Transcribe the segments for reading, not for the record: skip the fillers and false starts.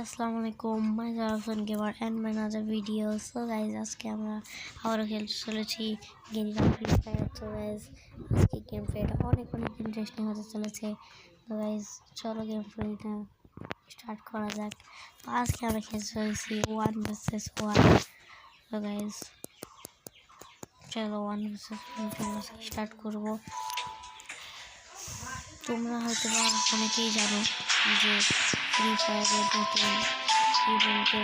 আসসালামু আলাইকুম, my Jafar gamer and my another video. So guys, আজকে আমরা আবারও খেলতে চলেছি গেরিলা ফ্রি ফায়ার। তো গাইজ, আজকে গেম প্লেটা অনেক ইন্টারেস্টিং হতে চলেছে। তো গাইজ, চলো গেম প্লেটা স্টার্ট করা যাক। তো আজকে আমরা খেলতে চলেছি 1 vs 1। তো গাইজ, চলো 1 vs 1 স্টার্ট করবো। তোমরা হয়তো বা অনেকেই জানো যে ফ্রি ফায়ারের নতুন ইভেন্টে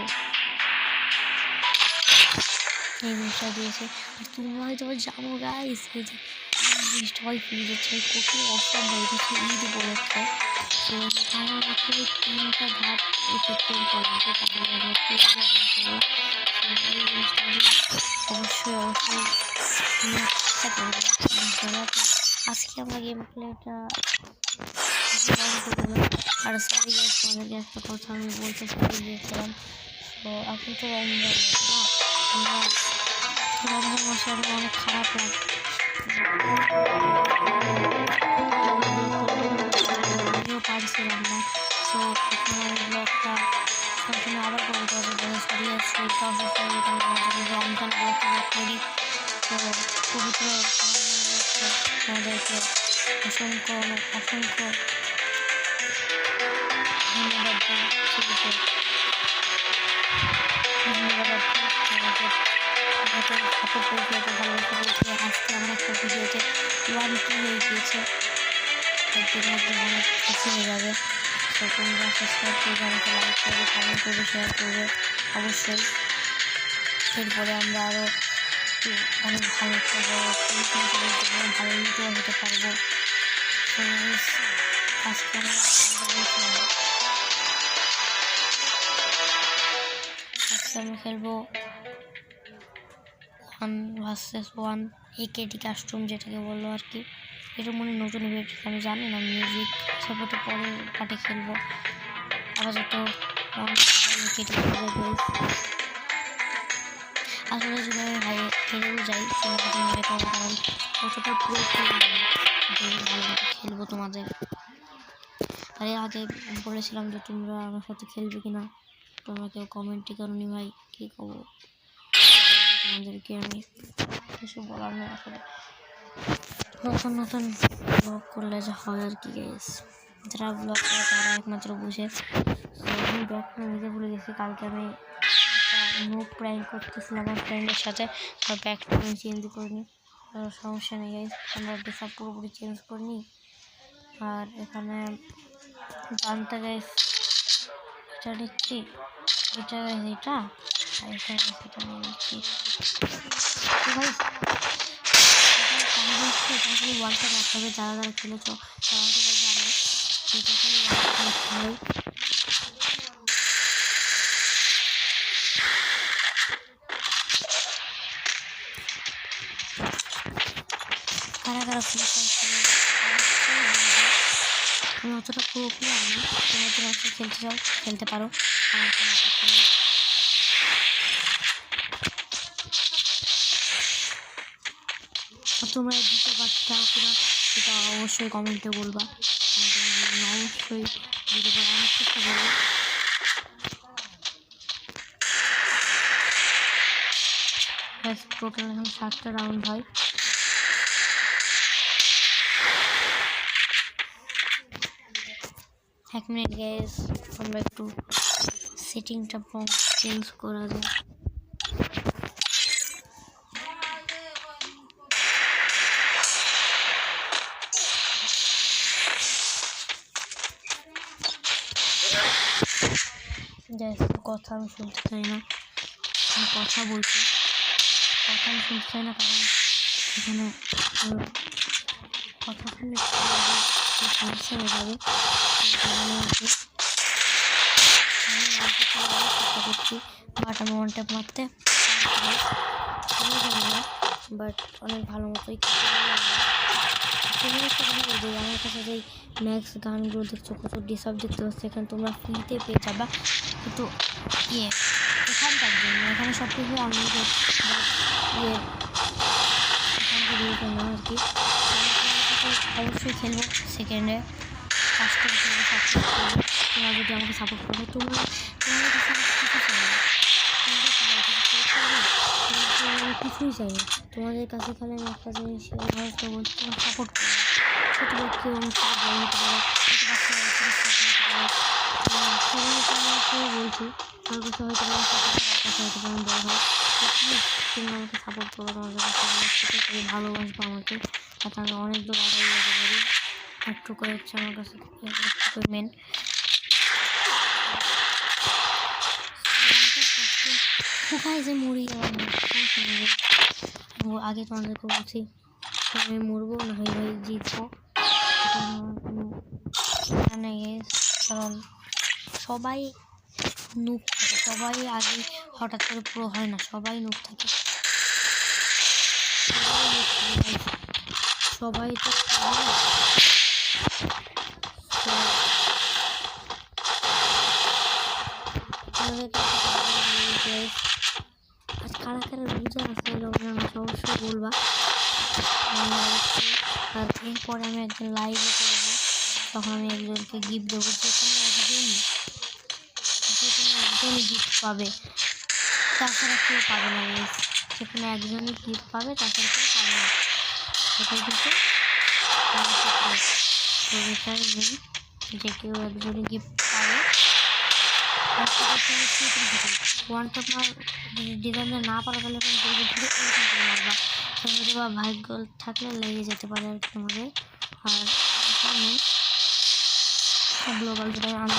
এই জিনিসটা দিয়েছে। আর তোমরা হয়তো জানো গাইস, এই যে জিনিসটা হয় ফ্রি দিচ্ছে, কত অসম হয়। এটা হচ্ছে ঈদ উপলক্ষে। তো তারা মাত্র 3টা ধাপ অতিক্রম করা হবে, তাহলে আমরা এই জিনিসটা অবশ্যই আজকে আমরা গেম প্লেটা আর সরি গাইস, তোমাদেরকে একটা কথা আমি বলতে চাই গিয়েছিলাম। তো এখন তো রমজান না, আমরা রমজান মাসে আমরা অনেক খারাপ লাগে, আমিও পারছিলাম না। তো এখন আমি ব্লগটা কন্টিনিউ আবার করে দেওয়ার সরি শরীরটা অসুস্থ হয়ে যেতাম, রমজান ব্লগটা করি। তো পবিত্র আমাদেরকে অসংখ্য ধন্যবাদ আজকে আমরা একটা ভিডিওতে 1-2 হয়ে গিয়েছে, একদিন অনেক খুশি হয়ে যাবে। তো তোমরা সাবস্ক্রাইব করবে, আমাকে লাইক করবে, কমেন্ট করবে, শেয়ার করবে অবশ্যই। এরপরে আমরা আরও অনেক ভালো করবো, ভালো ইউটিউবার হতে পারবো। আজকে আমরা খেলবো 1 vs 1 একেডি কাস্টম, যেটাকে বললো আর কি। এটা মনে নতুন ইভেন্ট, আমি জানি না, মিউজিক সাপোর্টে পরে পার্টে খেলবো। আপাতত একেডি আসলে যদি আমি হেরেও যাই তোমাদের মনে করো, কারণ কতটা পুরো খেলবো তোমাদের। আরে আগে বলেছিলাম যে তোমরা আমার সাথে খেলবে কিনা, তোমরা কেউ কমেন্টই করোনি ভাই, কী করবো তোমাদেরকে আমি, কিছু বলার নেই আসলে। নতুন ব্লগ করলে যা হয় আর কি গাইস, যারা ব্লগ করে তারা একমাত্র বুঝে। আমি ব্যাগটা নিজে ভুলে গেছি, কালকে আমি নো প্র্যাঙ্ক করতেছিলাম আমার ফ্রেন্ডের সাথে, আর ব্যাগটা আমি চেঞ্জ করিনি। সমস্যা নেই গাইস, আমরা ড্রেসআপ পুরোপুরি চেঞ্জ করিনি। আর এখানে গানটা গাইস এটা নিচ্ছি, এটা নিয়ে নিচ্ছি। ওয়ানটা রাখতে হবে, যারা খেলেছ তারা হয়তো জানো এটা কারা ফ্রি ফায়ার আমি অতটা পুরোপুরি না, তোমরা যারা খেলতে চাও খেলতে পারো, আমার কোনো আপত্তি নেই। তোমরা দ্বিতীয় পার্টটা কিনা সেটা অবশ্যই কমেন্টে বলবা, অবশ্যই দিতে পারো, অনেক চেষ্টা করবো। টোটাল এখন 7টা রাউন্ড হয়। এক মিনিট গাইস, আমরা একটু সেটিংটা চেঞ্জ করা যায়। কথা আমি শুনতে চাই না, আমি কথা বলছি, কথা আমি শুনতে চাই না, কারণ এখানে কথা শুনলে সমস্যা হয়ে যাবে। চেষ্টা করছি, বাট আমি ওয়ান ট্যাপ মারতে বাট অনেক ভালো মতোই। আমার কাছে যেই ম্যাক্স গানগুলো দেখছো, কত ডিসার্ভ দেখতে পাচ্ছি, এখানে তোমরা ফ্রিতে পেয়ে যাবা, কিন্তু এখানকার জন্য এখানে সব কিছু আনলিমিটেড না আর কি। অবশ্যই খেলবো সেকেন্ডে, ফার্স্টে খেলবো, তোমরা যদি আমাকে সাপোর্ট করো, তোমাদের কাছে কিছু চাই না, কিছুই চাই না। তোমাদের কাছে খালি আমি একটা জিনিস বলছি, তোমার সাপোর্ট করো। ছোটো কেউ অনেক কিছু বলে নিতে পারে, সবাই বলছি আমার কাছে হয়তো হয়তো আমি বড় হয়, তোমরা আমাকে সাপোর্ট করো, তোমাদের কাছে খুবই ভালোবাসবো আমাকে, যাতে আমি অনেক দূর আগে যেতে পারি। একটু করে হচ্ছে আমার কাছে একটু মেন কোথায় যে মরি আগে তোমাদেরকে বলছি, আমি মরবো না হয় ভাই জিতবো, কারণ সবাই নুক থাকে, সবাই আগে হঠাৎ করে পুরো হয় না, সবাই নুক থাকে, সবাই তো আজ কারা কারা রোজা আছে অবশ্যই বলবা। আর এরপরে আমি একজন লাইভে করবো, তখন আমি একজনকে গিফট দেবো, একজনই গিফট পাবে, তাছাড়া কেউ পাবে না, যেখানে একজনই গিফট পাবে, তাছাড়া কেউ পাবে না। সেটাই কিন্তু যে কেউ একজনই গিফট পাবে। ওয়ান টপ ডিজাইন না পারা গেলে মারবা, হয়তো বা ভাগ্য থাকলে লেগে যেতে পারে আর কি তোমাদের। আর গ্লোবাল যেটা আমি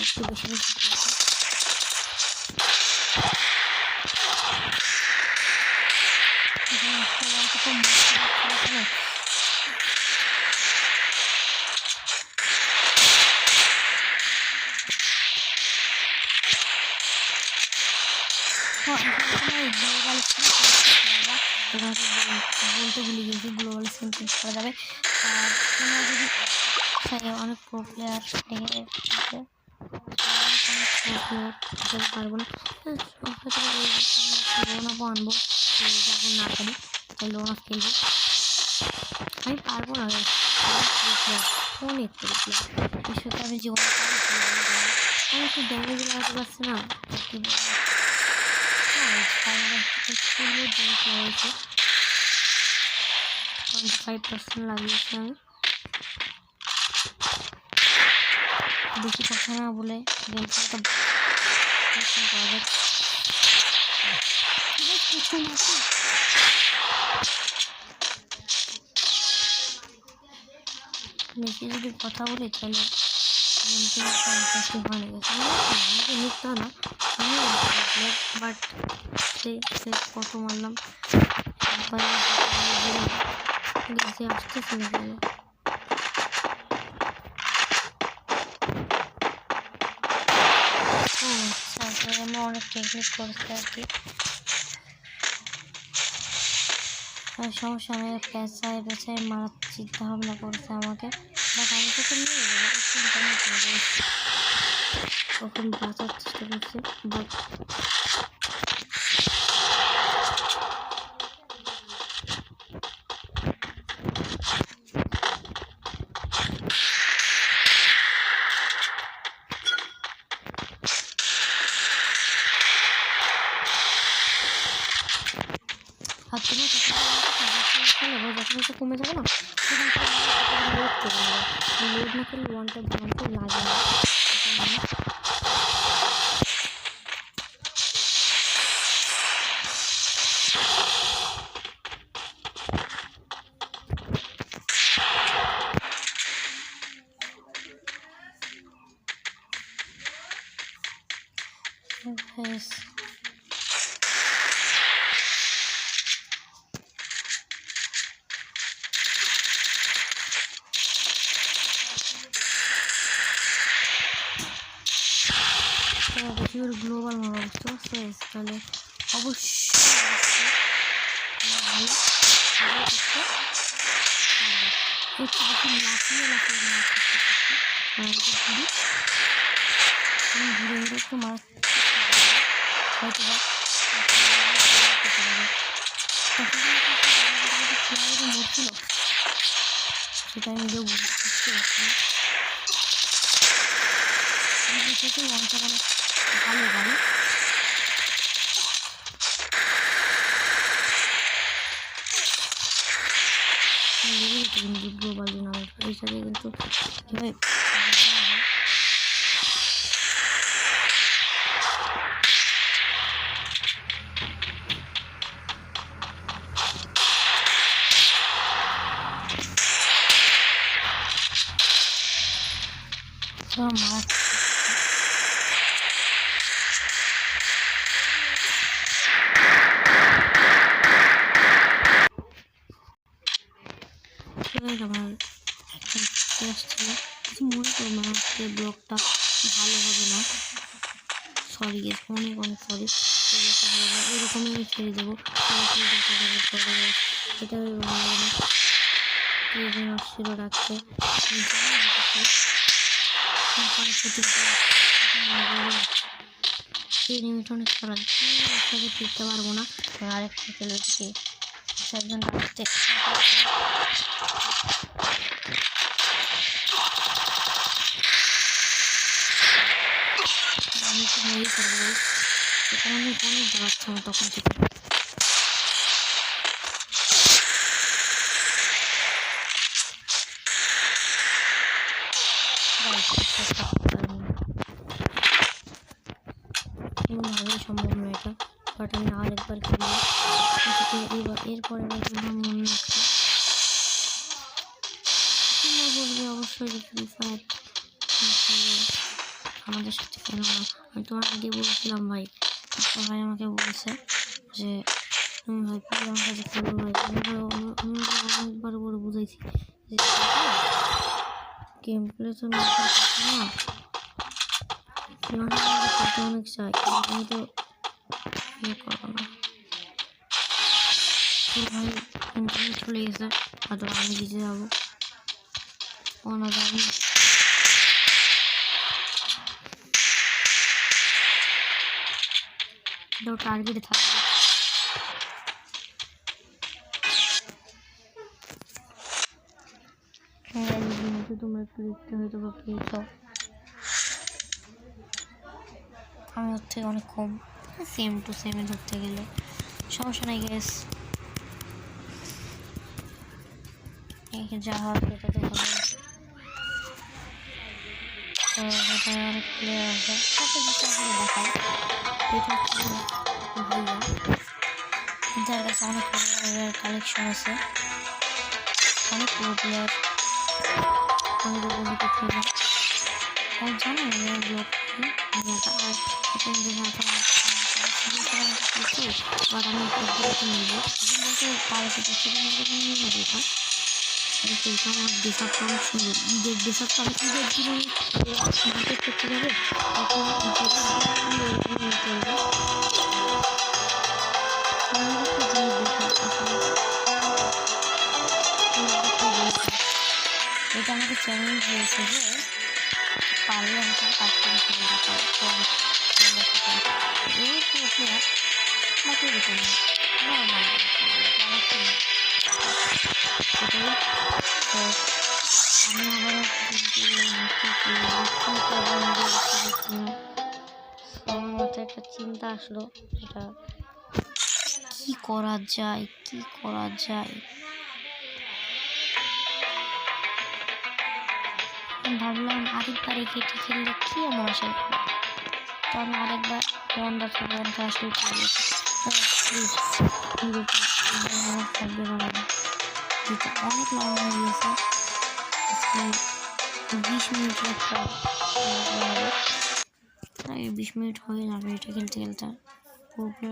একটু বেশি বলতে ভুলে গেছি, গ্লোবাল স্ক্রিন চেঞ্জ করা যাবে। আর তোমরা যদি অনেক প্রো প্লেয়ার পারবো না, লোনাপও আনবো যখন না পারি, তাই লোনা খেলবো। আমি পারবো না অনেক প্রো প্লেয়ার, এর সাথে আমি জীবনে আমি একটু ড্যামেজ লাগাতে পারছি না, কি বলবো 25% লাগিয়েছি আমি, বেশি কথা না বলে গেম খেলাটা করা যাক। বেশি যদি কথা বলি তাহলে হয়ে গেছে, আমাকে নিতে না আমি, বাট সে কত মারলাম গেছে আসতেছে না গেলে। আচ্ছা আমরা অনেক টেকনিক করছি আর কি, সমস্যা নেই, পেঁচায় মারার চিন্তা ভাবনা করছে আমাকে, বাট আমি তোকে নিয়ে যাবো, তখন বাঁচার চেষ্টা করছে, বাট আর তুমি যখন এটা কমে যাবে না, লোড করে নেবে, লোড না করলে ওয়ানটা বানাতে লাগে না। বেশি করে গ্লোবাল মারা বুঝতে পারছে, তাহলে অবশ্যই একটু বেশি লাফিয়ে ঘুরে ঘুরে একটু মারা হয়তো মরছিল সেটা আমি নিজেও বুঝতে পারছি মনটা মানে ভালো গাড়ি কিন্তু গ্লোবাল নামের এই সাথে কিন্তু কীভাবে মাছ আমার ছিল কিছু মনে করো না আজকে ব্লগটা ভালো হবে না সরি অনেক অনেক সরি এরকমই আমি ছেড়ে দেবো এটা ভালো হবে না কে আসছিল রাখতে সেই লিমিট অনেক খারাপ একটাকে ফিরতে পারবো না আরেকটা চলে এসেছি একজন রাখতে আমি তো মেয়েই করবো সেখানে আমি অনেক দাঁড়াচ্ছি আমার তখন থেকে কোনোভাবেই সম্ভব নয় এটা বাট আমি আরেকবার খেলি এরপরে আমার মনে হচ্ছে তোমরা বলবে অবশ্যই যে ফ্রি ফায়ার আমাদের সাথে কেন না আমি তোমার আগে বলছিলাম ভাই একটা ভাই আমাকে বলছে যে তুমি ভাই প্লিজ আমার কাছে খেলো ভাই আমি অনেকবার করে বুঝাইছি যে গেম প্লে তো না অনেক চাই আমি তো ইয়ে করবো না ভাই ইন্টারনেট চলে গেছে হয়তো আমি দিতে যাবো কোনো জানি এটাও টার্গেটে থাকবে তোমরা একটু দেখতে হয়তো বা পেয়েছ আমি ওর থেকে অনেক কম সেম টু সেমে ধরতে গেলে সমস্যা নাই গ্যাস যা হয় সেটা তো হবে তো এখানে অনেক প্লেয়ার আছে তাকে দেখায় এটা হচ্ছে ভাইয়া যার কাছে অনেক প্লেয়ারের কালেকশন আছে অনেক প্লেয়ার আমি তো বলি কোথায় না আর জানো ব্লগ আর বাট আমি নেবো বলতে তার সাথে নিয়ে নেবো এটা আমার ডেসারটা অনেক সুন্দর ঈদের ডেসারটা আমি ঈদের দিনে মার্কেট করতে যাবে এটা আমাকে চ্যালেঞ্জ হয়েছে যে পারলে আমাকে কাজ করে ফেলে বাকি বেতন নর্মাল আমি আমার মাথায় একটা চিন্তা আসলো এটা কি করা যায় ভাবলাম আরেকবার এই কেটে খেললে কি এমন আসে তো আমি আরেকবার ওয়ান্ডার আসলে থাকবে না যেটা অনেক লং হয়ে গেছে আজকে 20 মিনিট একটা 20 মিনিট হয়ে যাবে এটা খেলতে পুরো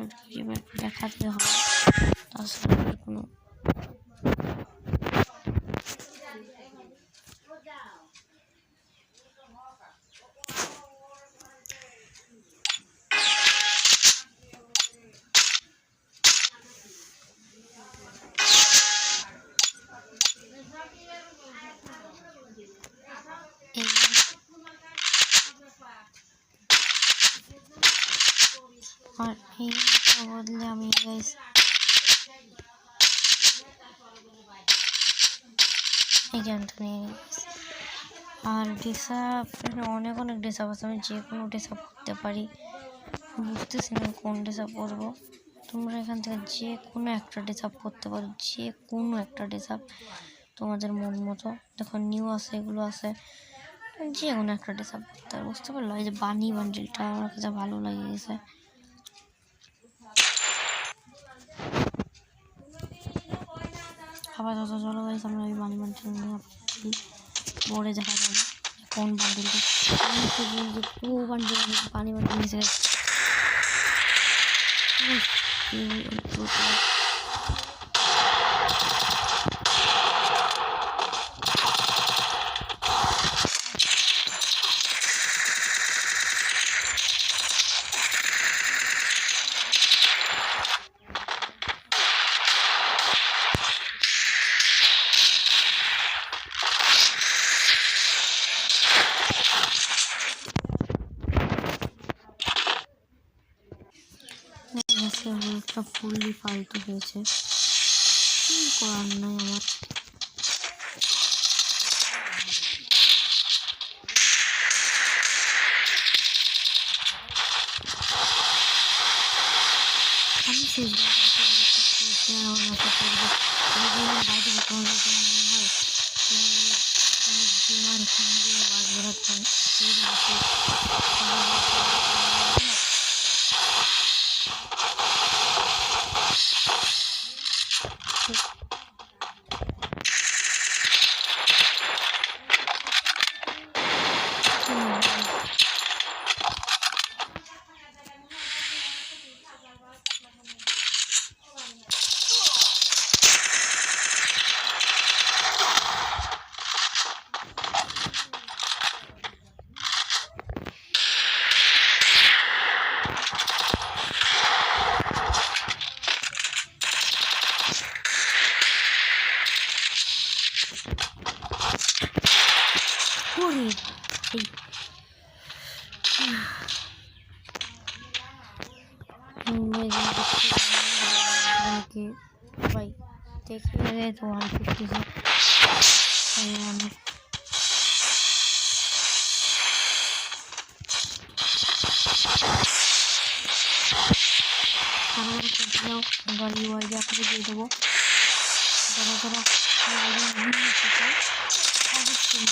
দেখাতে হবে তাছাড়া কোনো আর এই বদলে আমি গাইস এই গেমটা নিয়ে নিয়েছি। আর ড্রেসআপ অনেক অনেক ড্রেসআপ আছে, আমি যে কোনো ড্রেসআপ করতে পারি, বুঝতেছি না কোন ড্রেসআপ করবো। তোমরা এখান থেকে যে কোনো একটা ড্রেসআপ করতে পারো, যে কোনো একটা ড্রেসআপ তোমাদের মন মতো। দেখো নিউ আছে, এগুলো আছে, যে কোনো একটা ড্রেসআপ করতে পারো। বুঝতে পারলো? এই যে বানি বান্ডিলটা আমার কাছে ভালো লাগে গেছে। আপাতত চলো গাইস, আমরা ওই বানি বান্ডিল নিয়ে পরে দেখা যাবে কোন বান্ডিলটা। পুরো বান্ডিল পানি বান্ডিল নিচে রুটটা ফুললি ফালতু হয়েছে, কি করার নাই আমার। আমি শেষ ভাই দেখে তো 150 গাড়ি ওয়াইডে আপনাকে দিয়ে দেবো। যারা যারা অবশ্যই